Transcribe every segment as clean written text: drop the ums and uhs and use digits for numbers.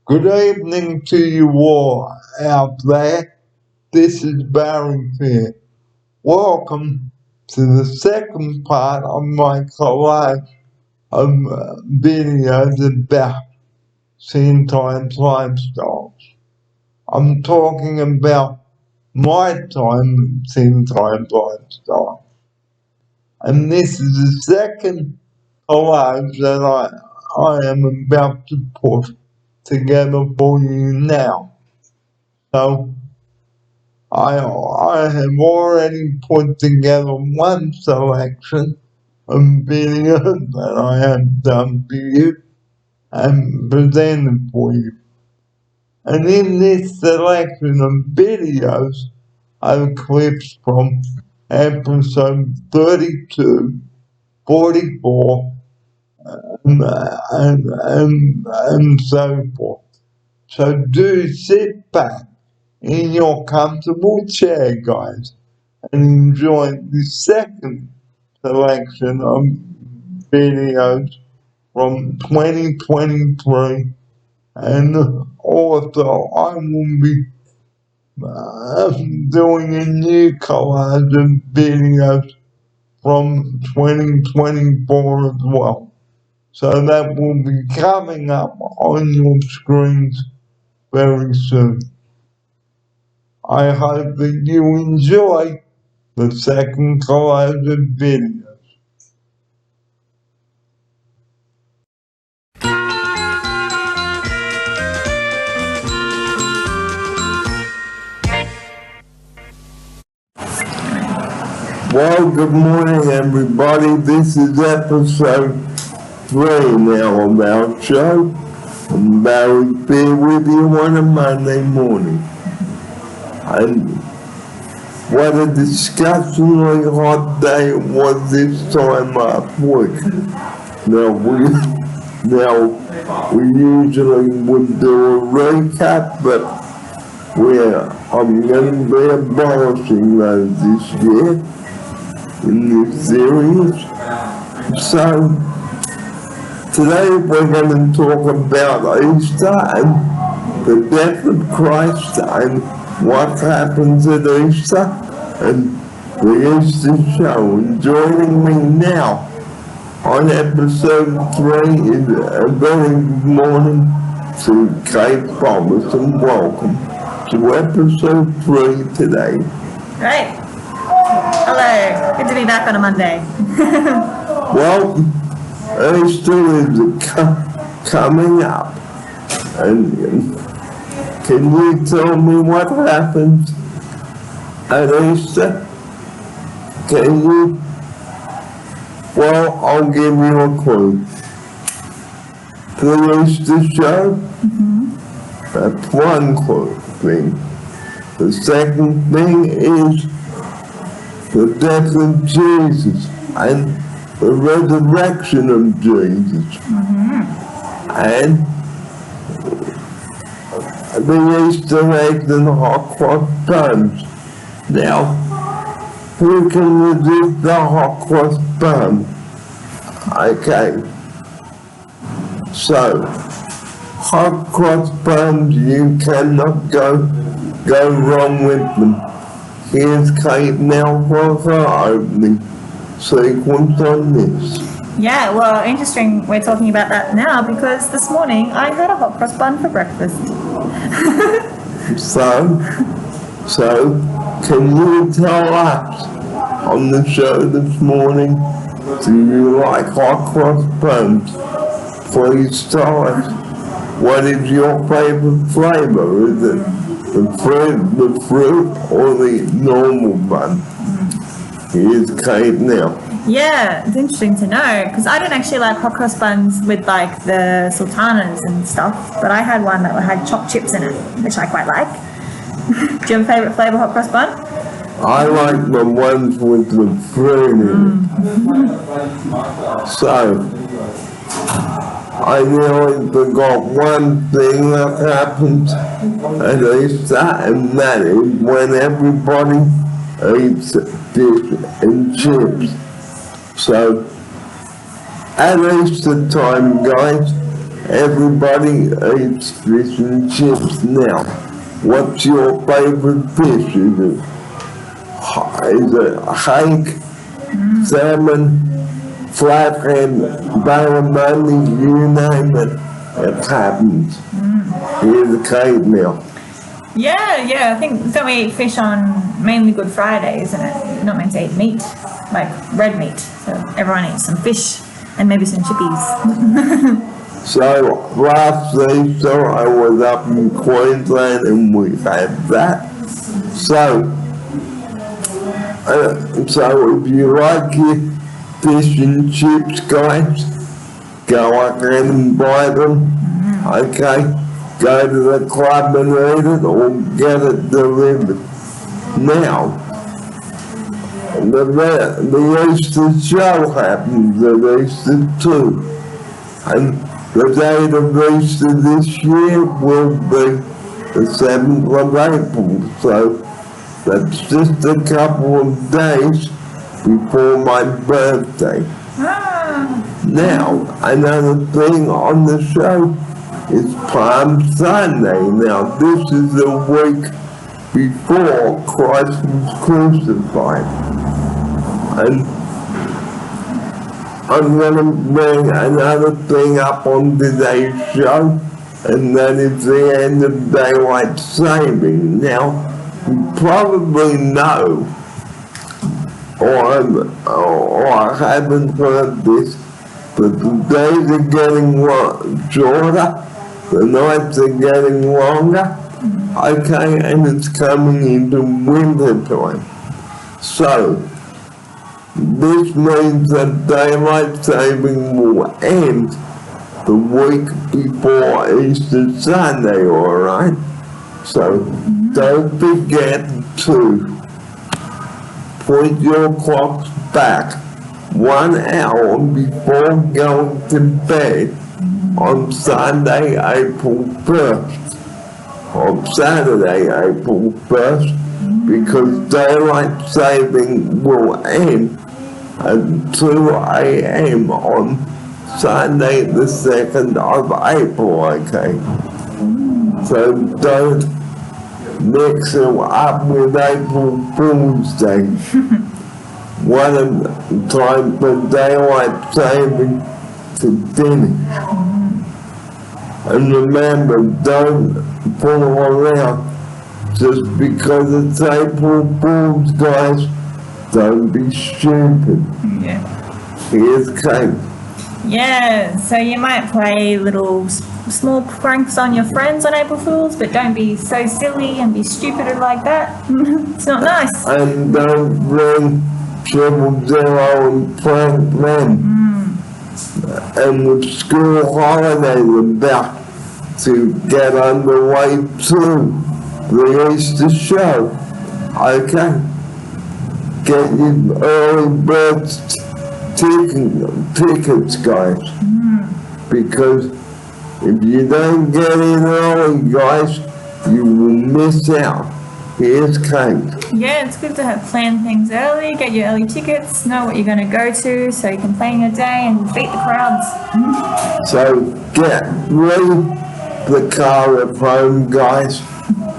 Good evening to you all out there. This is Barry here. Welcome to the second part of my collage of videos about scene times lifestyles. I'm talking about my time scene times lifestyle. And this is the second collage that I am about to put together for you now. So I have already put together one selection of videos that I have done for you and presented for you. And in this selection of videos are clips from episode 32, 44, and so forth. So do sit back in your comfortable chair, guys, and enjoy the second selection of videos from 2023. And also, I will be doing a new collage of videos from 2024 as well. So that will be coming up on your screens very soon. I hope that you enjoy the second collage of videos. Well, good morning, everybody. This is episode 3 now of our show. I'm Barry here with you on a Monday morning. And what a disgustingly hot day it was this time last week. Now we usually would do a recap, but I'm going to be abolishing those this year in this series. So today we're going to talk about Easter and the death of Christ and what happens at Easter and the Easter show. And joining me now on episode 3 is a very good morning to Kate Thomas, and welcome to episode 3 today. Right. Hello. Good to be back on a Monday. Well, Easter is coming up, and can you tell me what happens at Easter? Can you? Well, I'll give you a clue. The Easter show? That's one clue thing. The second thing is the death of Jesus and the resurrection of Jesus. And the Easter eggs and hot cross buns. Now, who can resist the hot cross bun? Okay. So, hot cross buns, you cannot go wrong with them. Here's Kate now for her opening sequence on this. Yeah, well, interesting we're talking about that now because this morning I had a hot cross bun for breakfast. So, can you tell us on the show this morning, do you like hot cross buns? Please tell us, what is your favorite flavor? Is it the fruit or the normal bun? Here's Kate now. Yeah, it's interesting to know because I don't actually like hot cross buns with like the sultanas and stuff, but I had one that had chopped chips in it, which I quite like. Do you have a favourite flavour hot cross bun? I like the ones with the fruit in it. So, I really forgot one thing that happens at Easter, and that is when everybody eats fish and chips. So, at Easter time, guys, everybody eats fish and chips now. What's your favorite fish? Is it hake, salmon, flathead, barramundi, you name it, it happens. Here's a cake meal. Yeah, I think, don't we eat fish on mainly Good Friday, isn't it? You're not meant to eat meat, like red meat. So everyone eats some fish and maybe some chippies. So last Easter I was up in Queensland and we had that. So if you like your fish and chips, guys, go up and buy them. Okay, go to the club and eat it or get it delivered. Now, the Easter show happens at Easter too. And the date of Easter this year will be the 7th of April. So that's just a couple of days before my birthday. Now, another thing on the show is Palm Sunday. Now, this is the week before Christ was crucified. And I'm going to bring another thing up on today's show, and that is the end of daylight saving. Now, you probably know, or I haven't heard this, but the days are getting shorter, the nights are getting longer, okay, and it's coming into winter time. So, this means that daylight saving will end the week before Easter Sunday, alright? So don't forget to put your clocks back 1 hour before going to bed on Sunday, April 1st, or Saturday, April 1st, because daylight saving will end at 2 a.m. on Sunday the 2nd of April, okay? So don't mix it up with April Fool's Day. One time for daylight saving to finish. And remember, don't fool around just because it's April Fool's, guys. Don't be stupid. Yeah. Here's cake. Yeah, so you might play little small pranks on your friends on April Fools, but don't be so silly and be stupid like that. It's not nice. And don't bring 000 and prank them. And with school holidays about to get underway too, the Easter show, okay? Get your early bird tickets, guys. Because if you don't get in early, guys, you will miss out. Here's cake. Yeah, it's good to have planned things early, get your early tickets, know what you're going to go to so you can plan your day and beat the crowds. So get ready the car at home, guys.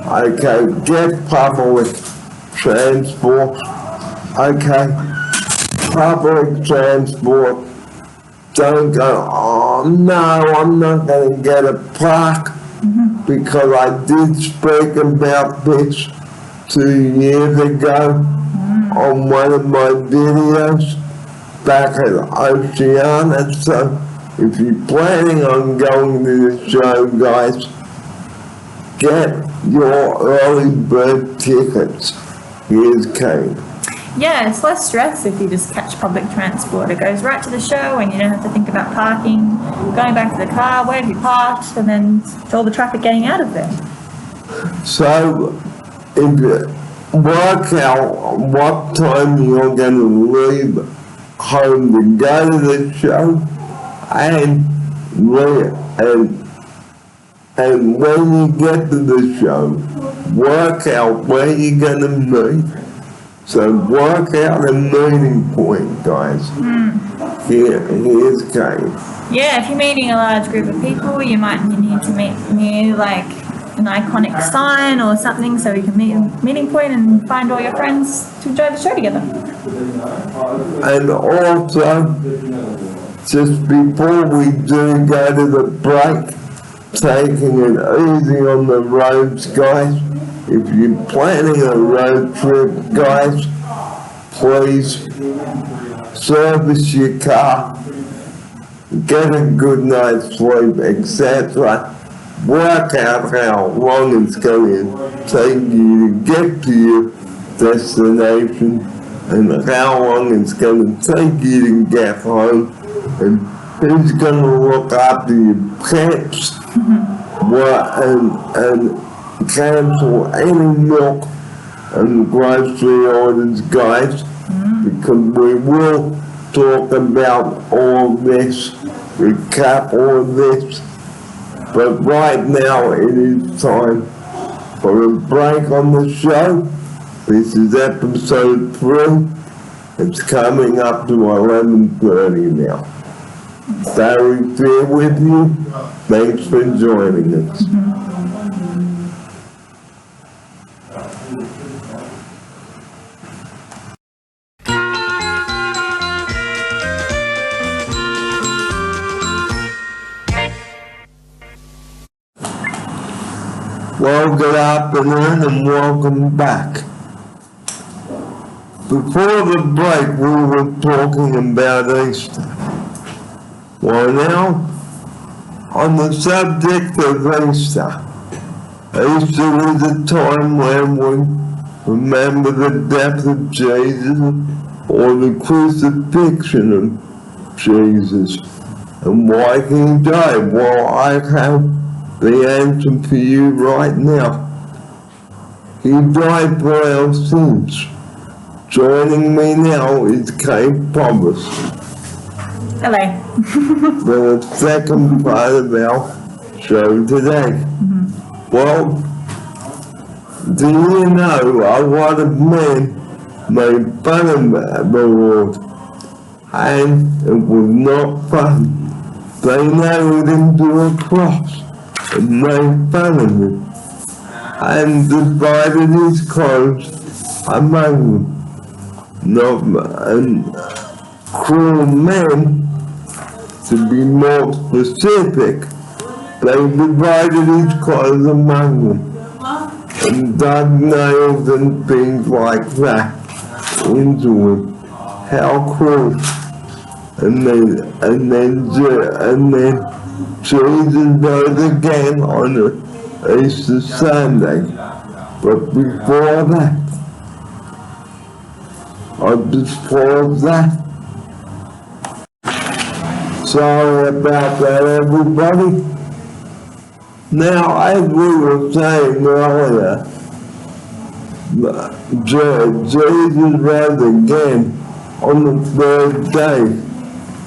Okay, get public transport. Okay, public transport. Don't go, oh no, I'm not going to get a park, because I did speak about this 2 years ago on one of my videos back at Oceana. So if you're planning on going to the show, guys, get your early bird tickets. Here's Kate. Yeah, it's less stress if you just catch public transport. It goes right to the show and you don't have to think about parking, going back to the car, where have you parked, and then all the traffic getting out of there. So if you work out what time you're going to leave home to go to the show, and when you get to the show, work out where you're going to meet, So work out a meeting point, guys. Here's Kate. Yeah, if you're meeting a large group of people, you might need to meet near like an iconic sign or something so you can meet a meeting point and find all your friends to enjoy the show together. And also, just before we do go to the break, taking it easy on the roads, guys. If you're planning a road trip, guys, please service your car, get a good night's sleep, etc. Work out how long it's going to take you to get to your destination and how long it's going to take you to get home, and who's going to look after your pets, and cancel any milk and grocery orders, guys, because we will talk about all this, recap all this, but right now it is time for a break on the show. This is episode 3. It's coming up to 11:30 now. Barry here with you. Thanks for joining us. Well, good afternoon and welcome back. Before the break, we were talking about Easter. Well, now, on the subject of Easter, Easter is a time when we remember the death of Jesus or the crucifixion of Jesus and why he died. Well, I have the answer for you right now. He died for our sins. Joining me now is Kate Thomas. Hello. For the second part of our show today. Well, do you know a lot of men made fun of the Lord, and it was not fun. They nailed him to a cross and made fun of him and divided his clothes among them. Not cruel men, to be more specific, they divided his clothes among them and dug nails and things like that into him. How cruel. And then Jesus rose again on Easter Sunday. But before that, sorry about that, everybody. Now, as we were saying earlier, Jesus rose again on the third day,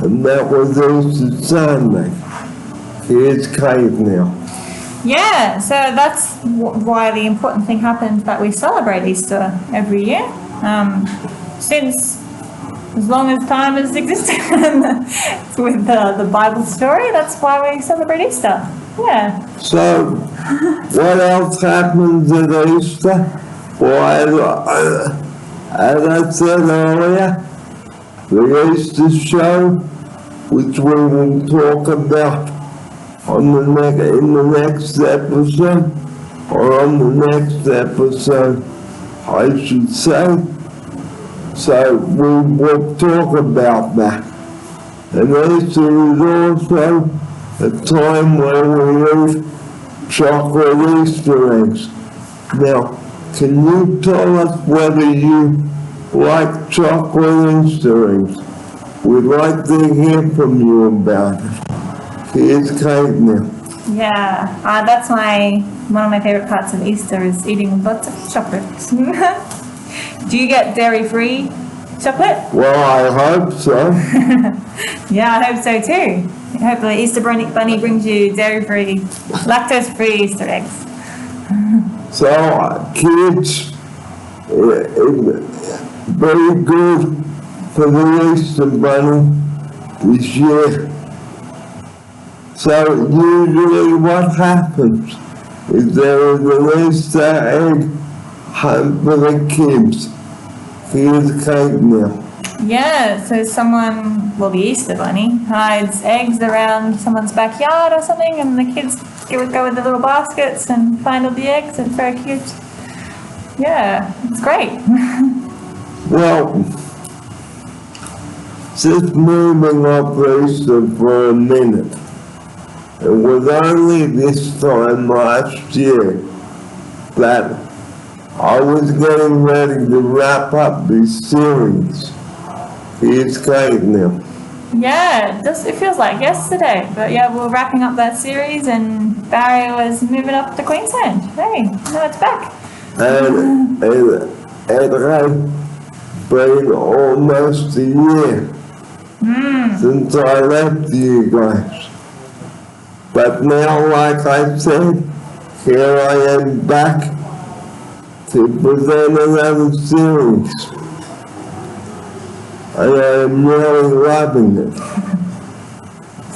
and that was Easter Sunday. Here's Kate now. Yeah, so that's why the important thing happens that we celebrate Easter every year. Since as long as time has existed with the Bible story, that's why we celebrate Easter. Yeah. So, what else happens at Easter? Well, as I said earlier, the Easter show, which we will talk about in the next episode, or on the next episode, I should say. So we will talk about that. And Easter is also a time when we eat chocolate Easter eggs. Now, can you tell us whether you like chocolate Easter eggs? We'd like to hear from you about it. Here's Kate now. Yeah, that's one of my favorite parts of Easter is eating lots of chocolate. Do you get dairy-free chocolate? Well, I hope so. Yeah, I hope so too. Hopefully Easter Bunny brings you dairy-free, lactose-free Easter eggs. So, kids, very good for the Easter Bunny this year. So usually what happens is there is an Easter egg hunt for the kids. Here's cake now. Yeah, so someone, well, the Easter Bunny hides eggs around someone's backyard or something, and the kids go with the little baskets and find all the eggs. It's very cute. Yeah, it's great. Well, just moving off Easter for a minute. It was only this time last year that I was getting ready to wrap up this series. Here's Kate now. Yeah, it feels like yesterday. But yeah, we're wrapping up that series and Barry was moving up to Queensland. Hey, now it's back. And it has been almost a year since I left you guys. But now, like I said, here I am back to present another series. And I am really loving it.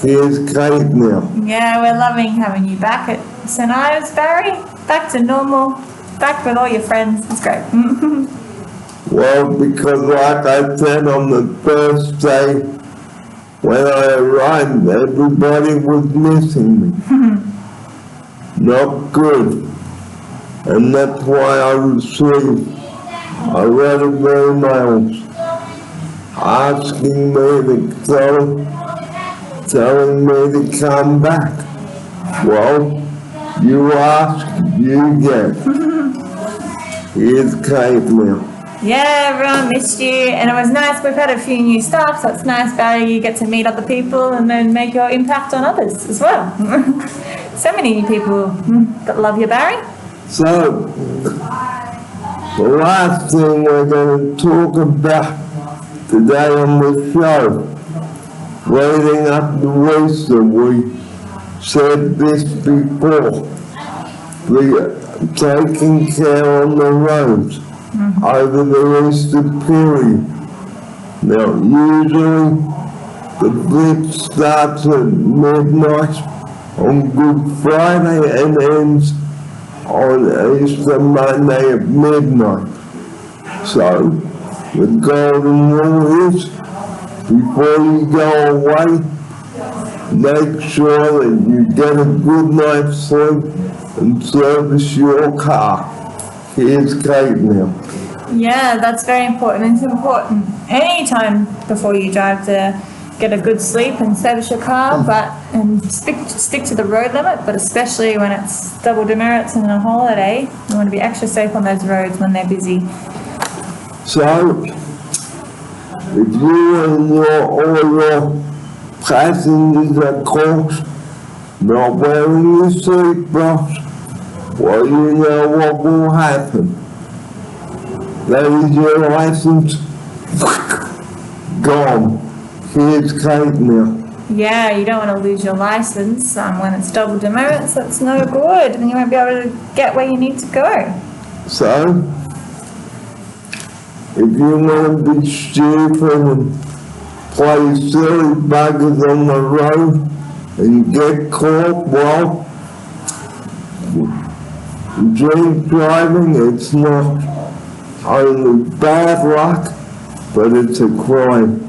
Here's Kate now. Yeah, we're loving having you back at St. Ives, Barry. Back to normal. Back with all your friends. It's great. Well, because like I said on the first day, when I arrived, everybody was missing me. Not good. And that's why I received a letter of mails asking me to go, telling me to come back. Well, you ask, you get. Here's Kate now. Yeah, everyone missed you, and it was nice. We've had a few new staff, so it's nice, Barry. You get to meet other people and then make your impact on others as well. So many new people that love you, Barry. So, the last thing we're going to talk about today on the show, leading up to Easter, we said this before, the taking care on the roads over the Easter period. Now, usually the blitz starts at midnight on Good Friday and ends on Easter Monday at midnight. So, the golden rule is, before you go away, make sure that you get a good night's sleep and service your car. Here's Kate now. Yeah, that's very important. It's important any time before you drive to get a good sleep and service your car, and stick to the road limit, but especially when it's double demerits and a holiday, you want to be extra safe on those roads when they're busy. So, if you and all your passengers are caught not wearing your seatbelt, well, you know what will happen. That is your license gone. Here's Kate now. Yeah, you don't want to lose your license when it's double demerits. That's no good, and you won't be able to get where you need to go. So, if you want to be stupid and play silly buggers on the road and get caught, well, drink driving, it's not only bad luck, but it's a crime.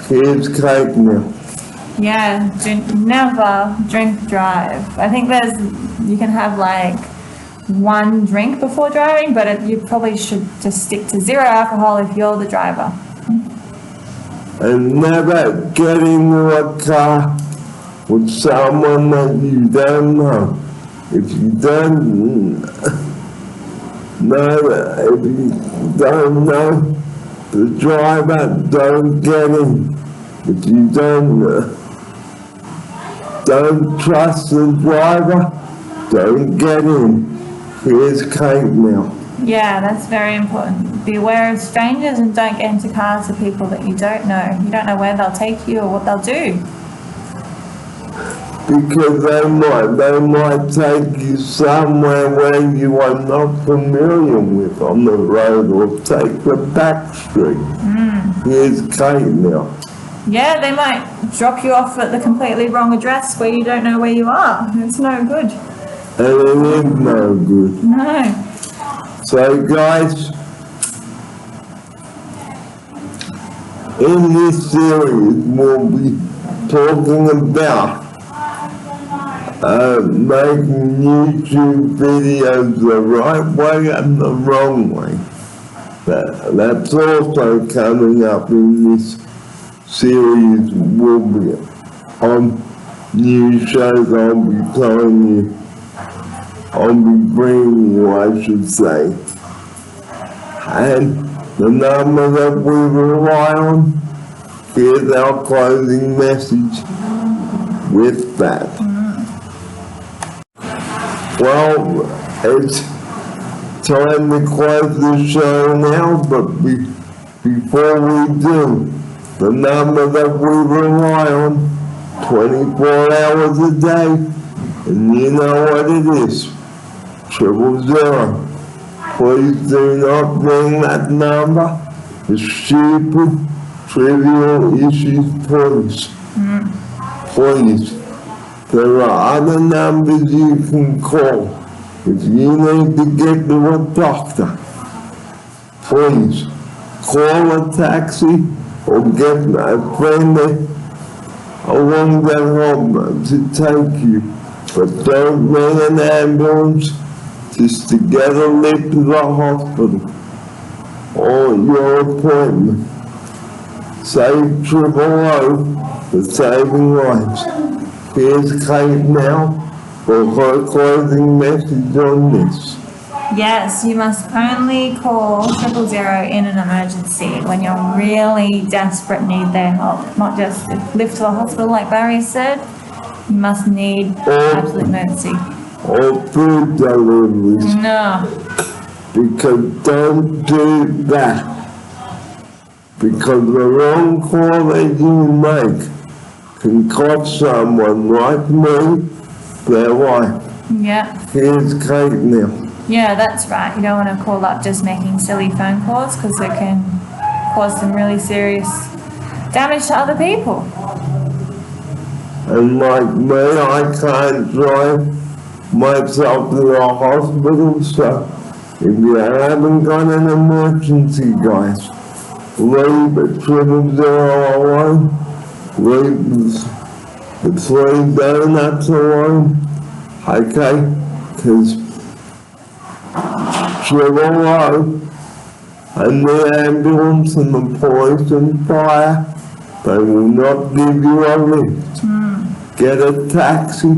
Here's Kate now. Yeah, never drink drive. I think you can have like one drink before driving, but you probably should just stick to 0 alcohol if you're the driver. And never get into a car with someone that you don't know. If you don't know the driver, don't get in. If you don't trust the driver, don't get in. Here's Kate now. Yeah, that's very important. Be aware of strangers and don't get into cars with people that you don't know. You don't know where they'll take you or what they'll do. because they might take you somewhere where you are not familiar with on the road, or take the back street. Here's Kate now. Yeah, they might drop you off at the completely wrong address where you don't know where you are. It's no good. And it is no good. No. So guys, in this series we'll be talking about making YouTube videos the right way and the wrong way. That's also coming up in this series. Will be on new shows I'll be telling you, I'll be bringing you, I should say. And the number that we rely on, here's our closing message with that. Well, it's time to close the show now, but before we do, the number that we rely on 24 hours a day, and you know what it is, 000. Please do not ring that number. The stupid, trivial issues, please. Please. There are other numbers you can call if you need to get to a doctor. Please call a taxi or get a friend along that home to take you. But don't ring an ambulance just to get a lift to the hospital or your appointment. Save 000 for saving lives. Here's Kate now for her closing message on this. Yes, you must only call 000 in an emergency when you're really desperate, need their help. Not just a lift to the hospital like Barry said. You must need absolute emergency. Or food deliveries. No. Because don't do that. Because the wrong call that you make can cost someone like me their life. Yeah. Here's Kate now. Yeah, that's right. You don't want to call up just making silly phone calls because it can cause some really serious damage to other people. And like me, I can't drive myself to the hospital, so if you haven't got an emergency, guys, leave at 000 leave the 3 donuts alone, okay? Because 000 and the ambulance and the police and fire, they will not give you a lift. Get a taxi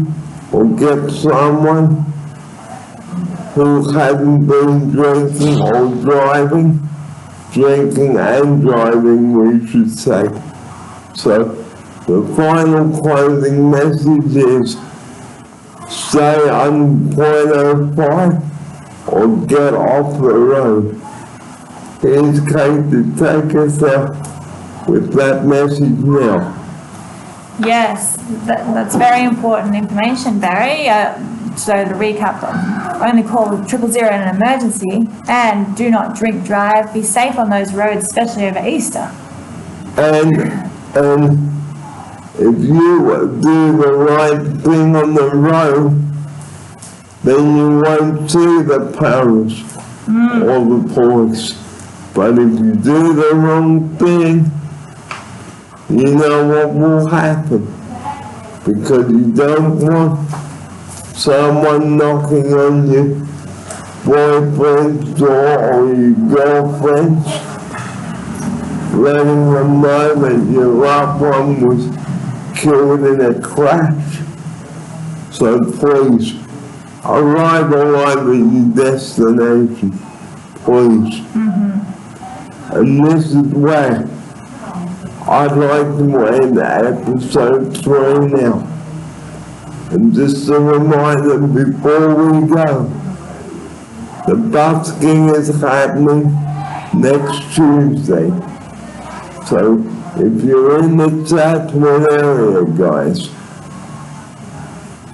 or get someone who hasn't been drinking or driving, drinking and driving, we should say. So the final closing message is stay on .05 or get off the road. Here's Kate to take us out with that message now. Yes, that's very important information, Barry. So to recap, only call 000 in an emergency, and do not drink drive. Be safe on those roads, especially over Easter. And if you do the right thing on the road, then you won't see the parish or the police. But if you do the wrong thing, you know what will happen. Because you don't want someone knocking on your boyfriend's door or your girlfriend's, letting them know that your loved one was killed in a crash. So please, arrive at your destination, please. And this is where I'd like to end episode 3 now. And just a reminder before we go, the busking is happening next Tuesday. So if you're in the Chatswood area, guys,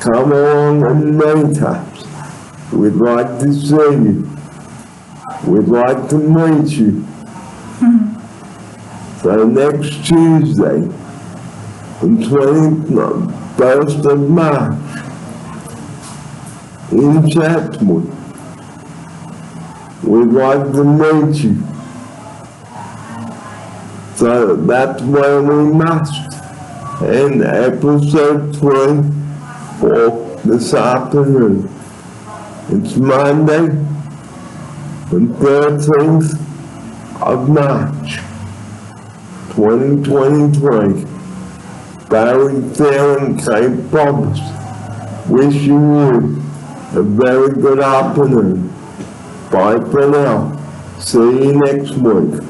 come along and meet us. We'd like to see you. We'd like to meet you. So next Tuesday, the 21st of March, in Chatwood, we'd like to meet you. So that's where we must end episode 3 for this afternoon. It's Monday, the 13th of March, 2023. Barry Fair and Cape Promise wishing you a very good afternoon. Bye for now. See you next week.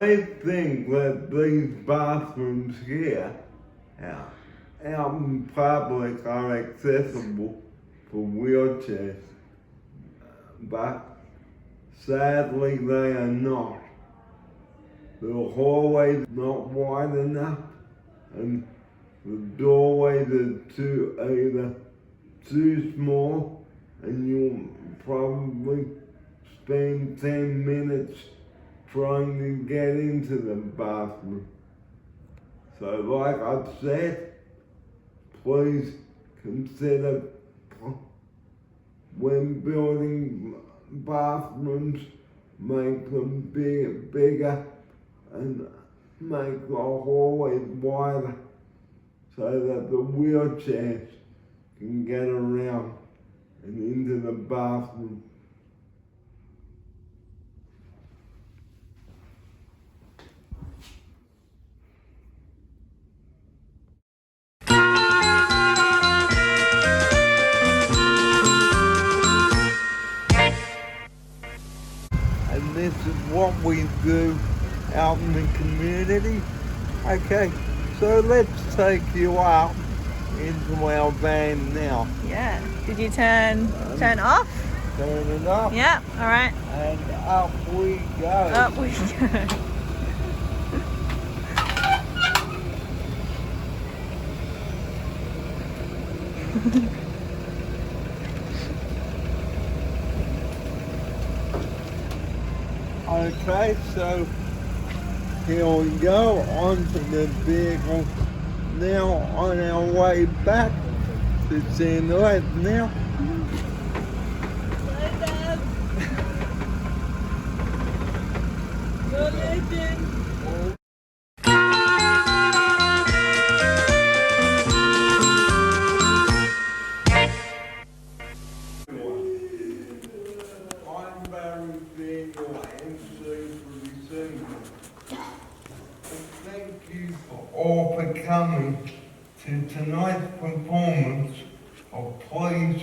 I think that these bathrooms here out in public are accessible for wheelchairs, but sadly they are not. The hallway's not wide enough and the doorways are either too small and you'll probably spend 10 minutes trying to get into the bathroom. So like I've said, please consider when building bathrooms, make them bigger and make the hallways wider so that the wheelchairs can get around and into the bathroom. And this is what we do out in the community. Okay, so let's take you out into our van now. Yeah. Did you turn off? Turn it up. Yeah. All right. And up we go. Up we go. Okay, so here we go onto the vehicle. Now on our way back to St. Ives now. I'm Barry being your MC for December. Thank you all for coming to tonight's performance of Please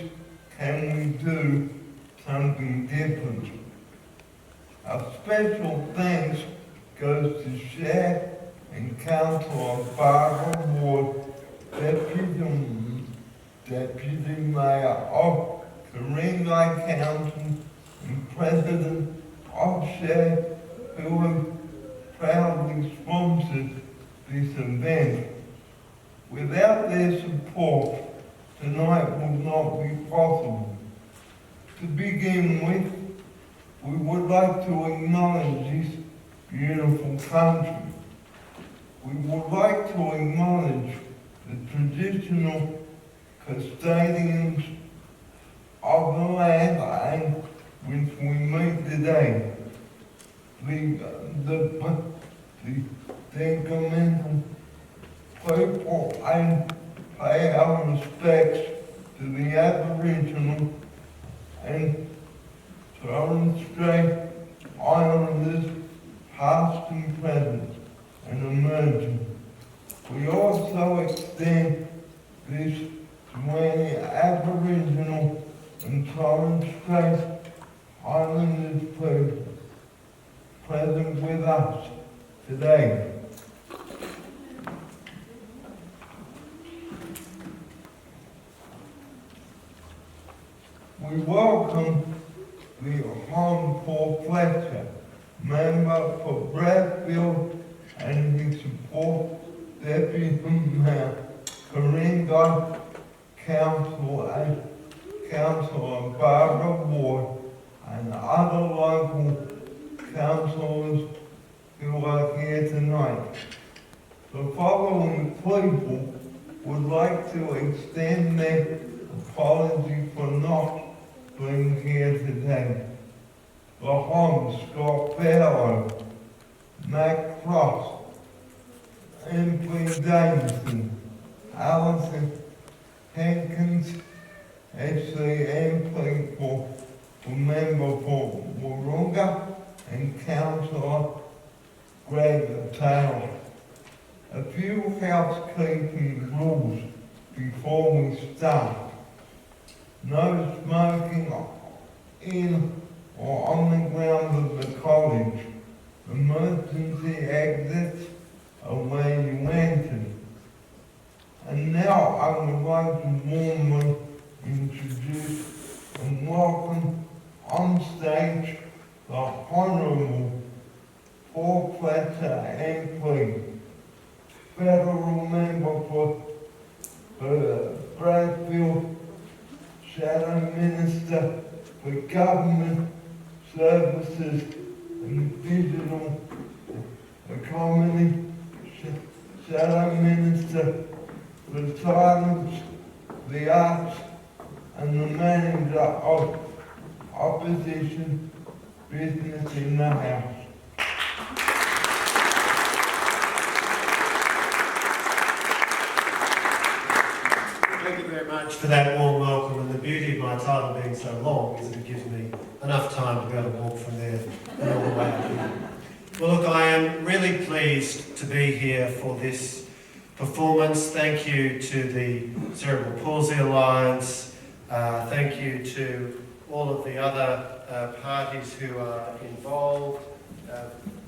Can We Do Something Different. A special thanks goes to Chef and Councillor Barbara Ward, Deputy Mayor of Karingai Council and President of Chef, who have proudly sponsored this event. Without their support, tonight would not be possible. To begin with, we would like to acknowledge this beautiful country. We would like to acknowledge the traditional custodians of the land which we meet today. The Detrimental people and pay our respects to the Aboriginal and Torres Strait Islanders past and present and emerging. We also extend this to any Aboriginal and Torres Strait Islanders present with us today. We welcome the Honorable Fletcher, member for Bradfield, and his support Deputy Mayor Coringa, Councillor Barbara Ward, and other local councillors who are here tonight. The following people would like to extend their apology for not being here today. The Holmes, Scott Barrow, Mac Frost, Emily Davidson, Alison Hankins, SCM people, member for Warunga, and Councillor Greg Taylor. A few housekeeping rules before we start. No smoking in or on the grounds of the college. Emergency exits are where you enter. And now I would like to warmly introduce and welcome on stage the Honourable Paul Fletcher MP, Federal Member for Bradfield, Shadow Minister for Government Services and Digital Economy, Shadow Minister for Science, the Arts, and the Manager of Opposition Business in the House. Thank you very much for that warm welcome, and the beauty of my title being so long is that it gives me enough time to be able to walk from there and all the way up here. Well, look, I am really pleased to be here for this performance. Thank you to the Cerebral Palsy Alliance. Thank you to all of the other parties who are involved.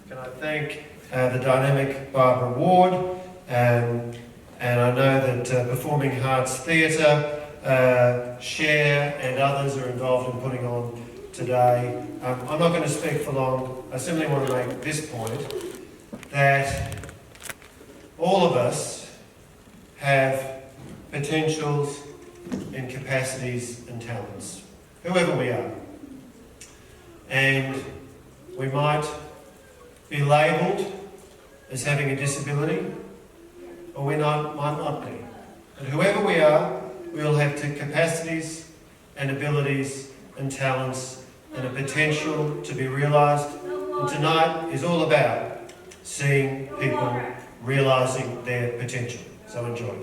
Can I thank the dynamic Barbara Ward, and I know that Performing Arts Theatre, Share and others are involved in putting on today. I'm not going to speak for long. I simply want to make this point, that all of us have potentials and capacities and talents, whoever we are. And we might be labelled as having a disability, or we might not be. But whoever we are, we all have capacities and abilities and talents and a potential to be realised. And tonight is all about seeing people realising their potential. So enjoy.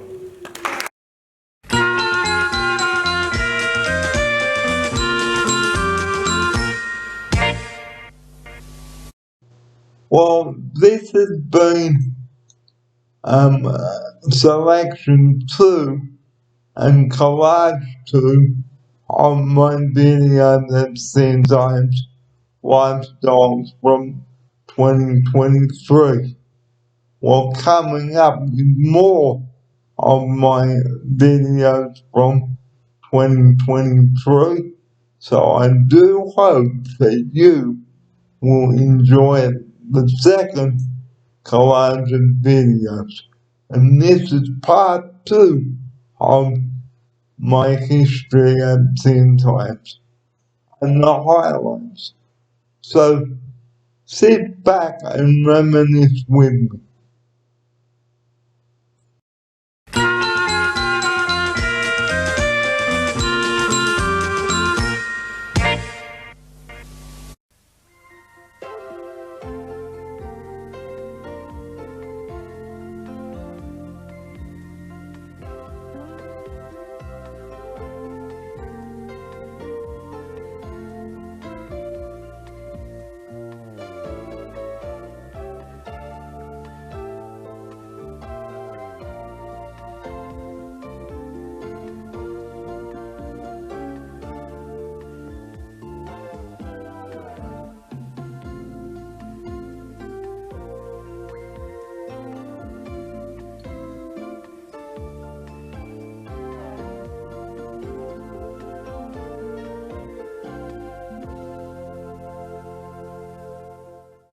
Well, this has been selection 2 and collage 2 of my video that sometimes lifestyles from 2023. Well, coming up with more of my videos from 2023, so I do hope that you will enjoy the second collage of videos. And this is part 2 of my history at 10 times and the highlights. So sit back and reminisce with me.